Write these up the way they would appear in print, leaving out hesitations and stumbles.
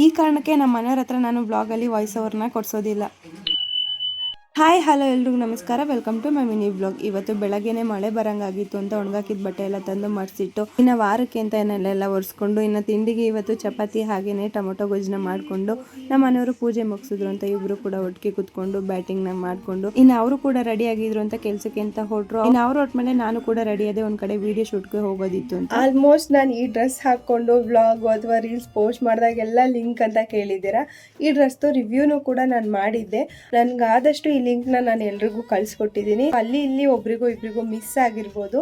ಈ ಕಾರಣಕ್ಕೆ ನಮ್ಮ ಮನೆಯವ್ರ ಹತ್ರ ನಾನು ವ್ಲಾಗಲ್ಲಿ ವಾಯ್ಸ್ ಓವರ್ನ ಕೊಡಿಸೋದಿಲ್ಲ. ಹಾಯ್ ಹಲೋ ಎಲ್ರಿಗೂ ನಮಸ್ಕಾರ, welcome to my mini vlog. ಇವತ್ತು ಬೆಳಗ್ಗೆನೆ ಮಳೆ ಬರಂಗಾಗಿತ್ತು ಅಂತ ಒಣಗಾಕಿದ ಬಟ್ಟೆ ಎಲ್ಲ ತಂದು ಮಡಿಸಿಟ್ಟು ಇನ್ನು ವಾರಕ್ಕೆ ಅಂತ ಏನೆಲ್ಲ ಒರೆಸ್ಕೊಂಡು ಇನ್ನು ತಿಂಡಿಗೆ ಇವತ್ತು ಚಪಾತಿ ಹಾಗೇನೆ ಟೊಮೊಟೊ ಗೊಜ್ಜನ್ನ ಮಾಡಿಕೊಂಡು ನಮ್ಮ ಮನೆಯವರು ಪೂಜೆ ಮುಗಿಸಿದ್ರು ಅಂತ ಇಬ್ರು ಕೂಡ ಒಟ್ಟಿಗೆ ಕುತ್ಕೊಂಡು ಬ್ಯಾಟಿಂಗ್ನ ಮಾಡಿಕೊಂಡು ಇನ್ನು ಅವರು ಕೂಡ ರೆಡಿ ಆಗಿದ್ರು ಅಂತ ಕೆಲಸಕ್ಕೆ ಅಂತ ಹೊರಟ್ರು. ಇನ್ನು ಅವ್ರು ಹೊಟ್ಮೇಲೆ ನಾನು ಕೂಡ ರೆಡಿ ಆದೆ, ಒಂದ್ ಕಡೆ ವಿಡಿಯೋ ಶೂಟ್ಗೆ ಹೋಗೋದಿತ್ತು ಅಂತ. ಆಲ್ಮೋಸ್ಟ್ ನಾನು ಈ ಡ್ರೆಸ್ ಹಾಕೊಂಡು ವ್ಲಾಗ್ ಅಥವಾ ರೀಲ್ಸ್ ಪೋಸ್ಟ್ ಮಾಡಿದಾಗೆಲ್ಲ ಲಿಂಕ್ ಅಂತ ಕೇಳಿದ್ದೀರಾ. ಈ ಡ್ರೆಸ್ದು ರಿವ್ಯೂನು ಕೂಡ ನಾನು ಮಾಡಿದ್ದೆ. ನನ್ಗಾದಷ್ಟು ಈ ಲಿಂಕ್ನ ನಾನು ಎಲ್ರಿಗೂ ಕಳಿಸ್ಕೊಟ್ಟಿದ್ದೀನಿ. ಅಲ್ಲಿ ಇಲ್ಲಿ ಒಬ್ರಿಗೂ ಇಬ್ರಿಗೂ ಮಿಸ್ ಆಗಿರ್ಬೋದು.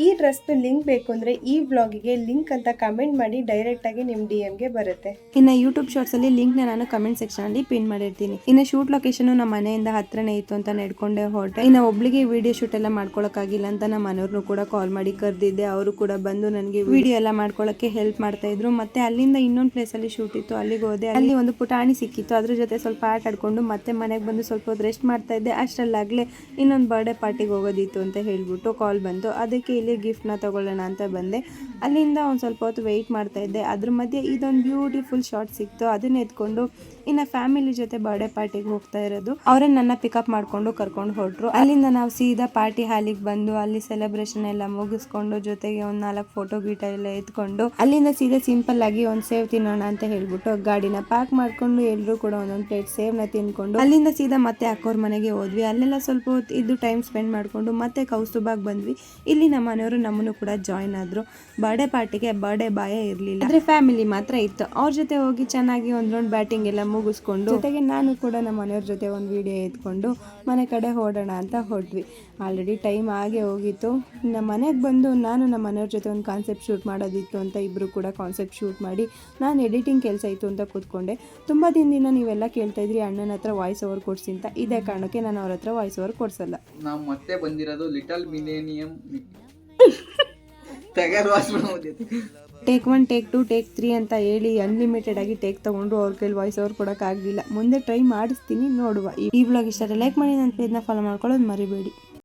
ಈ ಡ್ರೆಸ್ದು ಲಿಂಕ್ ಬೇಕು ಅಂದರೆ ಈ ವ್ಲಾಗಿಗೆ ಲಿಂಕ್ ಅಂತ ಕಮೆಂಟ್ ಮಾಡಿ, ಡೈರೆಕ್ಟಾಗಿ ನಿಮ್ಮ DMಗೆ ಬರುತ್ತೆ. ಇನ್ನು ಯೂಟ್ಯೂಬ್ ಶಾರ್ಟ್ಸಲ್ಲಿ ಲಿಂಕ್ನ ನಾನು ಕಮೆಂಟ್ ಸೆಕ್ಷನಲ್ಲಿ ಪಿನ್ ಮಾಡಿರ್ತೀನಿ. ಇನ್ನು ಶೂಟ್ ಲೊಕೇಶನ್ ನಮ್ಮ ಮನೆಯಿಂದ ಹತ್ರನೇ ಇತ್ತು ಅಂತ ನಡ್ಕೊಂಡೆ ಹೊರಟೆ. ಇನ್ನು ಒಬ್ಳಿಗೆ ವಿಡಿಯೋ ಶೂಟ್ ಎಲ್ಲ ಮಾಡ್ಕೊಳಕ್ಕಾಗಿಲ್ಲ ಅಂತ ನಮ್ಮ ಮನೆಯವ್ರನ್ನೂ ಕೂಡ ಕಾಲ್ ಮಾಡಿ ಕರೆದಿದ್ದೆ. ಅವರು ಕೂಡ ಬಂದು ನನಗೆ ವಿಡಿಯೋ ಎಲ್ಲ ಮಾಡ್ಕೊಳ್ಳೋಕ್ಕೆ ಹೆಲ್ಪ್ ಮಾಡ್ತಾ ಇದ್ರು. ಮತ್ತೆ ಅಲ್ಲಿಂದ ಇನ್ನೊಂದು ಪ್ಲೇಸಲ್ಲಿ ಶೂಟ್ ಇತ್ತು, ಅಲ್ಲಿಗೆ ಹೋದೆ. ಅಲ್ಲಿ ಒಂದು ಪುಟಾಣಿ ಸಿಕ್ಕಿತ್ತು, ಅದ್ರ ಜೊತೆ ಸ್ವಲ್ಪ ಆಟ ಆಡ್ಕೊಂಡು ಮತ್ತೆ ಮನೆಗೆ ಬಂದು ಸ್ವಲ್ಪ ಹೊತ್ತು ರೆಸ್ಟ್ ಮಾಡ್ತಾ ಇದ್ದೆ. ಅಷ್ಟರಲ್ಲಾಗಲೇ ಇನ್ನೊಂದು ಬರ್ಡೇ ಪಾರ್ಟಿಗೆ ಹೋಗೋದಿತ್ತು ಅಂತ ಹೇಳ್ಬಿಟ್ಟು ಕಾಲ್ ಬಂತು. ಅದಕ್ಕೆ ಇಲ್ಲಿ ಗಿಫ್ಟ್ನ ತಗೊಳ್ಳೋಣ ಅಂತ ಬಂದೆ. ಅಲ್ಲಿಂದ ಒಂದು ಸ್ವಲ್ಪ ಹೊತ್ತು ವೆಯ್ಟ್ ಮಾಡ್ತಾ ಇದ್ದೆ. ಅದ್ರ ಮಧ್ಯೆ ಇದೊಂದು ಬ್ಯೂಟಿಫುಲ್ ಶಾರ್ಟ್ ಸಿಕ್ತು, ಅದನ್ನ ಎತ್ಕೊಂಡು ಇನ್ನು ಫ್ಯಾಮಿಲಿ ಜೊತೆ ಬರ್ಡೇ ಪಾರ್ಟಿಗೆ ಹೋಗ್ತಾ ಇರೋದು. ಅವರೇ ನನ್ನ ಪಿಕಪ್ ಮಾಡ್ಕೊಂಡು ಕರ್ಕೊಂಡು ಹೊರಟ್ರು. ಅಲ್ಲಿಂದ ನಾವು ಸೀದಾ ಪಾರ್ಟಿ ಹಾಲಿಗೆ ಬಂದು ಅಲ್ಲಿ ಸೆಲೆಬ್ರೇಷನ್ ಎಲ್ಲ ಮುಗಿಸ್ಕೊಂಡು ಜೊತೆಗೆ ಒಂದು 4 ಫೋಟೋ ಗೀಟ ಎಲ್ಲ ಎತ್ಕೊಂಡು ಅಲ್ಲಿಂದ ಸೀದಾ ಸಿಂಪಲ್ ಆಗಿ ಒಂದು ಸೇವ್ ತಿನ್ನೋಣ ಅಂತ ಹೇಳ್ಬಿಟ್ಟು ಗಾಡಿನ ಪಾರ್ಕ್ ಮಾಡ್ಕೊಂಡು ಎಲ್ಲರೂ ಕೂಡ ಒಂದೊಂದು ಪ್ಲೇಟ್ ಸೇವ್ನ ತಿನ್ಕೊಂಡು ಅಲ್ಲಿಂದ ಸೀದಾ ಮತ್ತೆ ಅಕ್ಕೋರ್ ಮನೆಗೆ ಹೋದ್ವಿ. ಅಲ್ಲೆಲ್ಲ ಸ್ವಲ್ಪ ಹೊತ್ತು ಇದ್ದು ಟೈಮ್ ಸ್ಪೆಂಡ್ ಮಾಡ್ಕೊಂಡು ಮತ್ತೆ ಕೌಸ್ತುಭಾಗ್ ಬಂದ್ವಿ. ಇಲ್ಲಿ ನಮ್ಮ ಮನೆಯವರು ನಮ್ಮನ್ನು ಕೂಡ ಜಾಯ್ನ್ ಆದ್ರು. ಬರ್ಡೇ ಪಾರ್ಟಿಗೆ ಬರ್ಡೇ ಬಾಯ ಇರಲಿಲ್ಲ, ಆದ್ರೆ ಫ್ಯಾಮಿಲಿ ಮಾತ್ರ ಇತ್ತು. ಅವ್ರ ಜೊತೆ ಹೋಗಿ ಚೆನ್ನಾಗಿ ಒಂದು ರೌಂಡ್ ಬ್ಯಾಟಿಂಗ್ ಎಲ್ಲ ಮುಗಿಸ್ಕೊಂಡು ಜೊತೆಗೆ ನಾನು ಕೂಡ ನಮ್ಮ ಮನೆಯವ್ರ ಜೊತೆ ಒಂದು ವಿಡಿಯೋ ಎತ್ಕೊಂಡು ಮನೆ ಕಡೆ ಹೊರಡೋಣ ಅಂತ ಹೊರಟ್ವಿ. ಆಲ್ರೆಡಿ ಟೈಮ್ ಆಗೇ ಹೋಗಿತ್ತು. ನಮ್ಮ ಮನೆಗೆ ಬಂದು ನಾನು ನಮ್ಮ ಮನೆಯವ್ರ ಜೊತೆ ಒಂದು ಕಾನ್ಸೆಪ್ಟ್ ಶೂಟ್ ಮಾಡೋದಿತ್ತು ಅಂತ ಇಬ್ಬರು ಕೂಡ ಕಾನ್ಸೆಪ್ಟ್ ಶೂಟ್ ಮಾಡಿ ನಾನು ಎಡಿಟಿಂಗ್ ಕೆಲಸ ಇತ್ತು ಅಂತ ಕೂತ್ಕೊಂಡೆ. ತುಂಬ ದಿನದಿಂದ ನೀವೆಲ್ಲ ಕೇಳ್ತಾ ಇದ್ರಿ ಅಣ್ಣನ ಹತ್ರ ವಾಯ್ಸ್ ಓವರ್ ಕೊಡಿಸಿ ಅಂತ. ಇದೇ ಕಾರಣಕ್ಕೆ ನಾನು ಅವ್ರ ಹತ್ರ ವಾಯ್ಸ್ ಓವರ್ ಕೊಡಿಸಲ್ಲ. ನಾವು ಮತ್ತೆ ಬಂದಿರೋದು little millennium take 1 take 2 take 3 ಅಂತ ಹೇಳಿ ಅನ್ಲಿಮಿಟೆಡ್ ಆಗಿ ಟೇಕ್ ತಗೊಂಡ್ರು. ಅವ್ರ ಕೈಲಿ ವಾಯ್ಸ್ ಓವರ್ ಕೊಡೋಕ್ಕಾಗಲಿಲ್ಲ. ಮುಂದೆ ಟ್ರೈ ಮಾಡಿಸ್ತೀನಿ, ನೋಡುವ. ಈ ವ್ಲಾಗ್ ಇಷ್ಟ ಲೈಕ್ ಮಾಡಿ, ನನ್ನ ಪೇಜ್ನ ಫಾಲೋ ಮಾಡ್ಕೊಳ್ಳೋದು ಮರಿಬೇಡಿ.